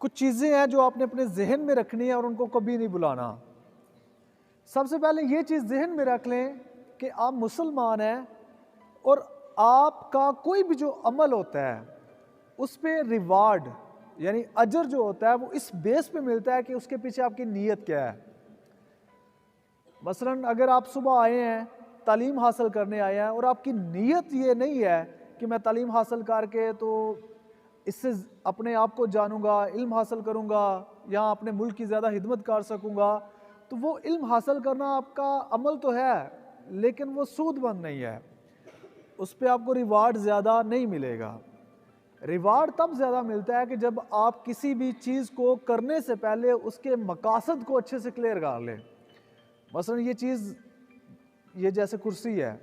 کچھ چیزیں ہیں جو آپ نے اپنے ذہن میں رکھنی ہے اور ان کو کبھی نہیں بلانا۔ سب سے پہلے یہ چیز ذہن میں رکھ لیں کہ آپ مسلمان ہیں اور آپ کا کوئی بھی جو عمل ہوتا ہے اس پہ ریوارڈ یعنی اجر جو ہوتا ہے وہ اس بیس پہ ملتا ہے کہ اس کے پیچھے آپ کی نیت کیا ہے۔ مثلا اگر آپ صبح آئے ہیں تعلیم حاصل کرنے آئے ہیں اور آپ کی نیت یہ نہیں ہے کہ میں تعلیم حاصل کر کے تو اس سے اپنے آپ کو جانوں گا، علم حاصل کروں گا یا اپنے ملک کی زیادہ خدمت کر سکوں گا، تو وہ علم حاصل کرنا آپ کا عمل تو ہے لیکن وہ سود مند نہیں ہے، اس پہ آپ کو ریوارڈ زیادہ نہیں ملے گا۔ ریوارڈ تب زیادہ ملتا ہے کہ جب آپ کسی بھی چیز کو کرنے سے پہلے اس کے مقاصد کو اچھے سے کلیئر کر لیں۔ مثلا یہ چیز یہ جیسے کرسی ہے،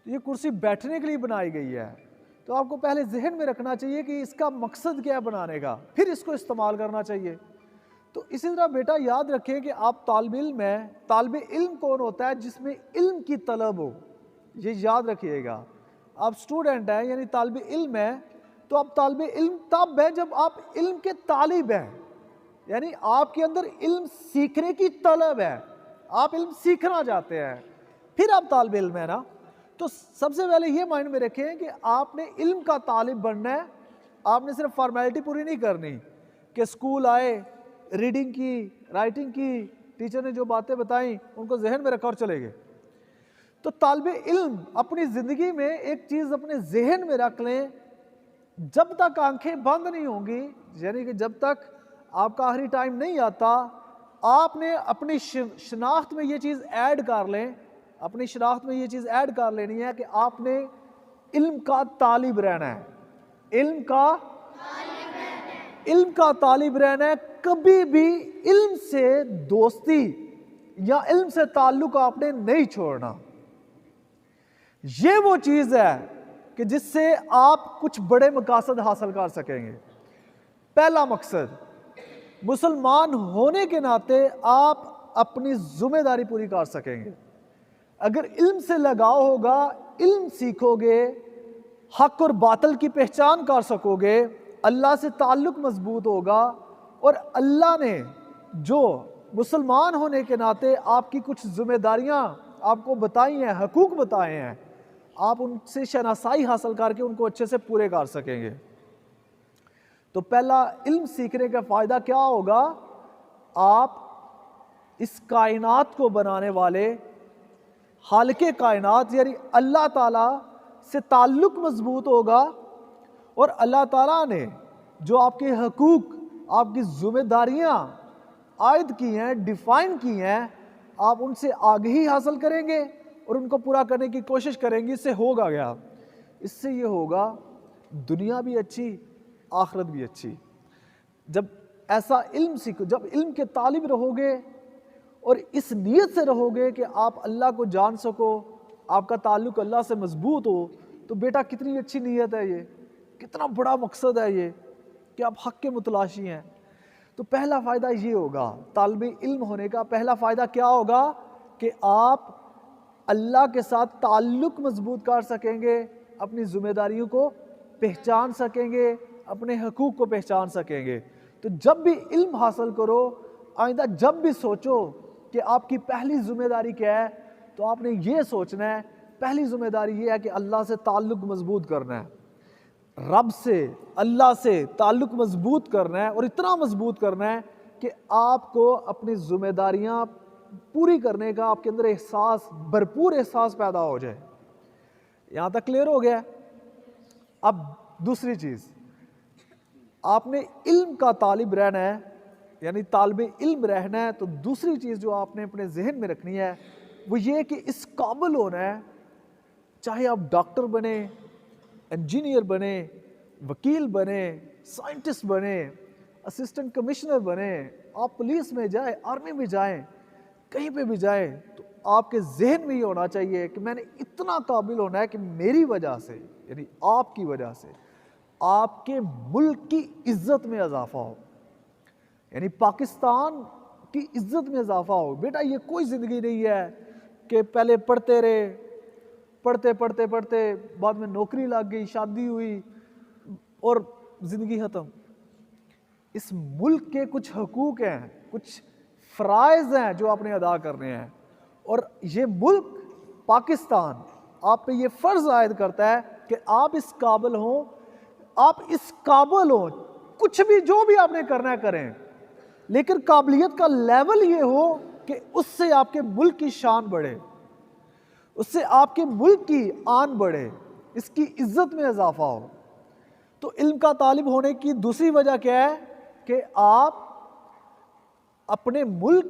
یہ کرسی بیٹھنے کے لیے بنائی گئی ہے، تو آپ کو پہلے ذہن میں رکھنا چاہیے کہ اس کا مقصد کیا ہے بنانے کا، پھر اس کو استعمال کرنا چاہیے۔ تو اسی طرح بیٹا یاد رکھیں کہ آپ طالب علم ہیں، طالب علم کون ہوتا ہے؟ جس میں علم کی طلب ہو، یہ یاد رکھیے گا۔ آپ اسٹوڈنٹ ہیں یعنی طالب علم ہیں، تو آپ طالب علم تب ہے جب آپ علم کے طالب ہیں، یعنی آپ کے اندر علم سیکھنے کی طلب ہے، آپ علم سیکھنا چاہتے ہیں، پھر آپ طالب علم ہے نا۔ تو سب سے پہلے یہ مائنڈ میں رکھیں کہ آپ نے علم کا طالب بننا ہے، آپ نے صرف فارمیلٹی پوری نہیں کرنی کہ اسکول آئے، ریڈنگ کی، رائٹنگ کی، ٹیچر نے جو باتیں بتائیں ان کو ذہن میں رکھا اور چلے گئے۔ تو طالب علم اپنی زندگی میں ایک چیز اپنے ذہن میں رکھ لیں، جب تک آنکھیں بند نہیں ہوں گی، یعنی کہ جب تک آپ کا آخری ٹائم نہیں آتا، آپ نے اپنی شناخت میں یہ چیز ایڈ کر لیں، اپنی شناخت میں یہ چیز ایڈ کر لینی ہے کہ آپ نے علم کا طالب رہنا ہے، علم کا طالب رہنا ہے، کبھی بھی علم سے دوستی یا علم سے تعلق آپ نے نہیں چھوڑنا۔ یہ وہ چیز ہے کہ جس سے آپ کچھ بڑے مقاصد حاصل کر سکیں گے۔ پہلا مقصد، مسلمان ہونے کے ناطے آپ اپنی ذمہ داری پوری کر سکیں گے۔ اگر علم سے لگاؤ ہوگا، علم سیکھو گے، حق اور باطل کی پہچان کر سکو گے، اللہ سے تعلق مضبوط ہوگا، اور اللہ نے جو مسلمان ہونے کے ناطے آپ کی کچھ ذمہ داریاں آپ کو بتائی ہیں، حقوق بتائے ہیں، آپ ان سے شناسائی حاصل کر کے ان کو اچھے سے پورے کر سکیں گے۔ تو پہلا علم سیکھنے کا فائدہ کیا ہوگا؟ آپ اس کائنات کو بنانے والے خالق کائنات یعنی اللہ تعالیٰ سے تعلق مضبوط ہوگا، اور اللہ تعالیٰ نے جو آپ کے حقوق، آپ کی ذمہ داریاں عائد کی ہیں، ڈیفائن کی ہیں، آپ ان سے آگہی حاصل کریں گے اور ان کو پورا کرنے کی کوشش کریں گے۔ اس سے ہوگا کیا؟ اس سے یہ ہوگا دنیا بھی اچھی، آخرت بھی اچھی۔ جب ایسا علم سیکھو، جب علم کے طالب رہو گے اور اس نیت سے رہو گے کہ آپ اللہ کو جان سکو، آپ کا تعلق اللہ سے مضبوط ہو، تو بیٹا کتنی اچھی نیت ہے، یہ کتنا بڑا مقصد ہے یہ کہ آپ حق کے متلاشی ہیں۔ تو پہلا فائدہ یہ ہوگا، طالب علم ہونے کا پہلا فائدہ کیا ہوگا کہ آپ اللہ کے ساتھ تعلق مضبوط کر سکیں گے، اپنی ذمہ داریوں کو پہچان سکیں گے، اپنے حقوق کو پہچان سکیں گے۔ تو جب بھی علم حاصل کرو، آئندہ جب بھی سوچو کہ آپ کی پہلی ذمہ داری کیا ہے، تو آپ نے یہ سوچنا ہے، پہلی ذمہ داری یہ ہے کہ اللہ سے تعلق مضبوط کرنا ہے، رب سے، اللہ سے تعلق مضبوط کرنا ہے، اور اتنا مضبوط کرنا ہے کہ آپ کو اپنی ذمہ داریاں پوری کرنے کا آپ کے اندر احساس، بھرپور احساس پیدا ہو جائے۔ یہاں تک کلیئر ہو گیا؟ اب دوسری چیز، آپ نے علم کا طالب رہنا ہے، یعنی طالب علم رہنا ہے، تو دوسری چیز جو آپ نے اپنے ذہن میں رکھنی ہے وہ یہ کہ اس قابل ہونا ہے، چاہے آپ ڈاکٹر بنے، انجینئر بنے، وکیل بنے، سائنٹسٹ بنے، اسسٹنٹ کمشنر بنے، آپ پولیس میں جائیں، آرمی میں جائیں، کہیں پہ بھی جائیں، تو آپ کے ذہن میں یہ ہونا چاہیے کہ میں نے اتنا قابل ہونا ہے کہ میری وجہ سے، یعنی آپ کی وجہ سے آپ کے ملک کی عزت میں اضافہ ہو، یعنی پاکستان کی عزت میں اضافہ ہو۔ بیٹا یہ کوئی زندگی نہیں ہے کہ پہلے پڑھتے رہے، پڑھتے پڑھتے پڑھتے بعد میں نوکری لگ گئی، شادی ہوئی اور زندگی ختم۔ اس ملک کے کچھ حقوق ہیں، کچھ فرائض ہیں جو آپ نے ادا کرنے ہیں، اور یہ ملک پاکستان آپ پہ یہ فرض عائد کرتا ہے کہ آپ اس قابل ہوں، آپ اس قابل ہوں، کچھ بھی جو بھی آپ نے کرنا ہے کریں، لیکن قابلیت کا لیول یہ ہو کہ اس سے آپ کے ملک کی شان بڑھے، اس سے آپ کے ملک کی آن بڑھے، اس کی عزت میں اضافہ ہو۔ تو علم کا طالب ہونے کی دوسری وجہ کیا ہے کہ آپ اپنے ملک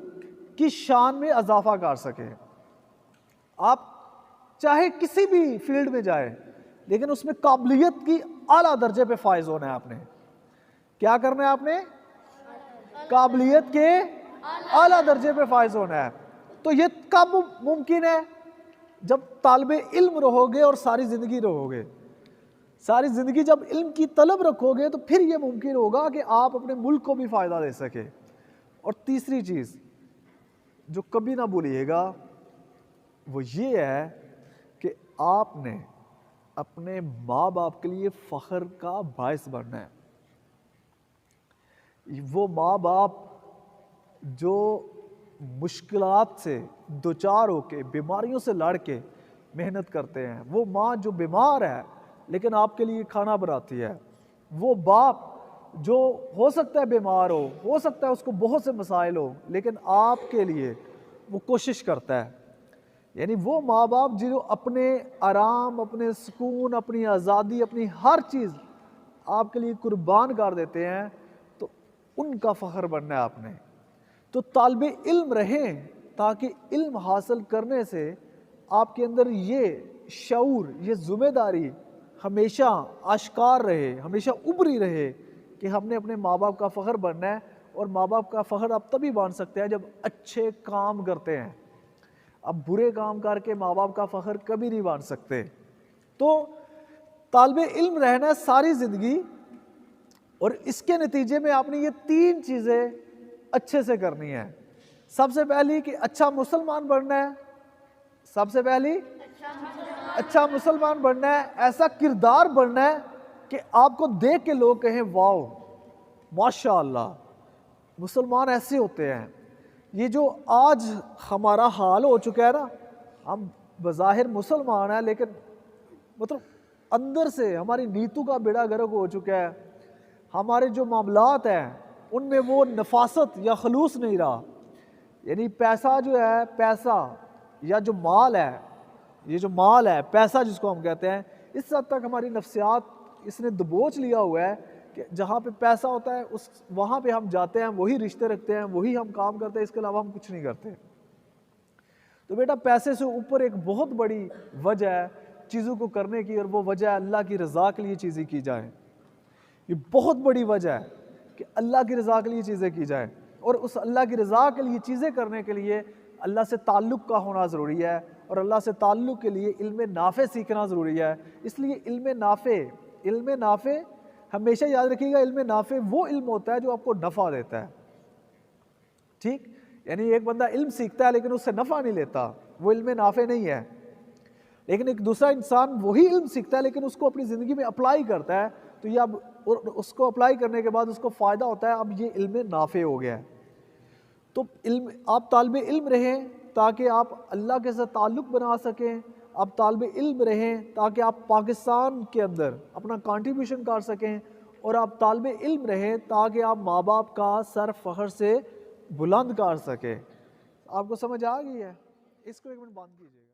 کی شان میں اضافہ کر سکیں۔ آپ چاہے کسی بھی فیلڈ میں جائیں، لیکن اس میں قابلیت کی اعلیٰ درجے پہ فائز ہونا ہے۔ آپ نے کیا کرنا ہے؟ آپ نے قابلیت کے اعلیٰ درجے پہ فائز ہونا ہے۔ تو یہ کب ممکن ہے؟ جب طالب علم رہو گے اور ساری زندگی رہو گے، ساری زندگی جب علم کی طلب رکھو گے تو پھر یہ ممکن ہوگا کہ آپ اپنے ملک کو بھی فائدہ دے سکے۔ اور تیسری چیز جو کبھی نہ بھولیے گا وہ یہ ہے کہ آپ نے اپنے ماں باپ کے لیے فخر کا باعث بننا ہے۔ وہ ماں باپ جو مشکلات سے دوچار ہو کے، بیماریوں سے لڑ کے محنت کرتے ہیں، وہ ماں جو بیمار ہے لیکن آپ کے لیے کھانا بناتی ہے، وہ باپ جو ہو سکتا ہے بیمار ہو سکتا ہے اس کو بہت سے مسائل ہو، لیکن آپ کے لیے وہ کوشش کرتا ہے۔ یعنی وہ ماں باپ جو اپنے آرام، اپنے سکون، اپنی آزادی، اپنی ہر چیز آپ کے لیے قربان کر دیتے ہیں، تو ان کا فخر بننا ہے آپ نے۔ تو طالب علم رہیں تاکہ علم حاصل کرنے سے آپ کے اندر یہ شعور، یہ ذمہ داری ہمیشہ آشکار رہے، ہمیشہ ابری رہے کہ ہم نے اپنے ماں باپ کا فخر بننا ہے۔ اور ماں باپ کا فخر آپ تبھی بن سکتے ہیں جب اچھے کام کرتے ہیں۔ اب برے کام کر کے ماں باپ کا فخر کبھی نہیں بن سکتے۔ تو طالب علم رہنا ہے ساری زندگی، اور اس کے نتیجے میں آپ نے یہ تین چیزیں اچھے سے کرنی ہے۔ سب سے پہلی کہ اچھا مسلمان بننا ہے، سب سے پہلی اچھا مسلمان بننا ہے، ایسا کردار بننا ہے کہ آپ کو دیکھ کے لوگ کہیں واو ماشاء اللہ مسلمان ایسے ہوتے ہیں۔ یہ جو آج ہمارا حال ہو چکا ہے نا، ہم بظاہر مسلمان ہیں لیکن مطلب اندر سے ہماری نیتوں کا بیڑا گرک ہو چکا ہے، ہمارے جو معاملات ہیں ان میں وہ نفاست یا خلوص نہیں رہا۔ یعنی پیسہ جو ہے، پیسہ یا جو مال ہے، یہ جو مال ہے، پیسہ جس کو ہم کہتے ہیں، اس حد تک ہماری نفسیات اس نے دبوچ لیا ہوا ہے کہ جہاں پہ پیسہ ہوتا ہے وہاں پہ ہم جاتے ہیں، وہی رشتے رکھتے ہیں، وہی ہم کام کرتے ہیں، اس کے علاوہ ہم کچھ نہیں کرتے۔ تو بیٹا پیسے سے اوپر ایک بہت بڑی وجہ ہے چیزوں کو کرنے کی، اور وہ وجہ ہے اللہ کی رضا کے لیے چیزیں کی جائیں۔ یہ بہت بڑی وجہ ہے کہ اللہ کی رضا کے لیے چیزیں کی جائیں، اور اس اللہ کی رضا کے لیے چیزیں کرنے کے لیے اللہ سے تعلق کا ہونا ضروری ہے، اور اللہ سے تعلق کے لیے علم نافع سیکھنا ضروری ہے۔ اس لیے علم نافع ہمیشہ یاد رکھیے گا، علم نافع وہ علم ہوتا ہے جو آپ کو نفع دیتا ہے۔ ٹھیک، یعنی ایک بندہ علم سیکھتا ہے لیکن اس سے نفع نہیں لیتا، وہ علم نافع نہیں ہے۔ لیکن ایک دوسرا انسان وہی علم سیکھتا ہے لیکن اس کو اپنی زندگی میں اپلائی کرتا ہے، تو یہ اب اس کو اپلائی کرنے کے بعد اس کو فائدہ ہوتا ہے، اب یہ علم نافع ہو گیا ہے۔ تو آپ طالب علم رہیں تاکہ آپ اللہ کے ساتھ تعلق بنا سکیں، آپ طالب علم رہیں تاکہ آپ پاکستان کے اندر اپنا کنٹریبیوشن کر سکیں، اور آپ طالب علم رہیں تاکہ آپ ماں باپ کا سر فخر سے بلند کر سکیں۔ آپ کو سمجھ آ گئی ہے؟ اس کو ایک منٹ بند کیجیے گا۔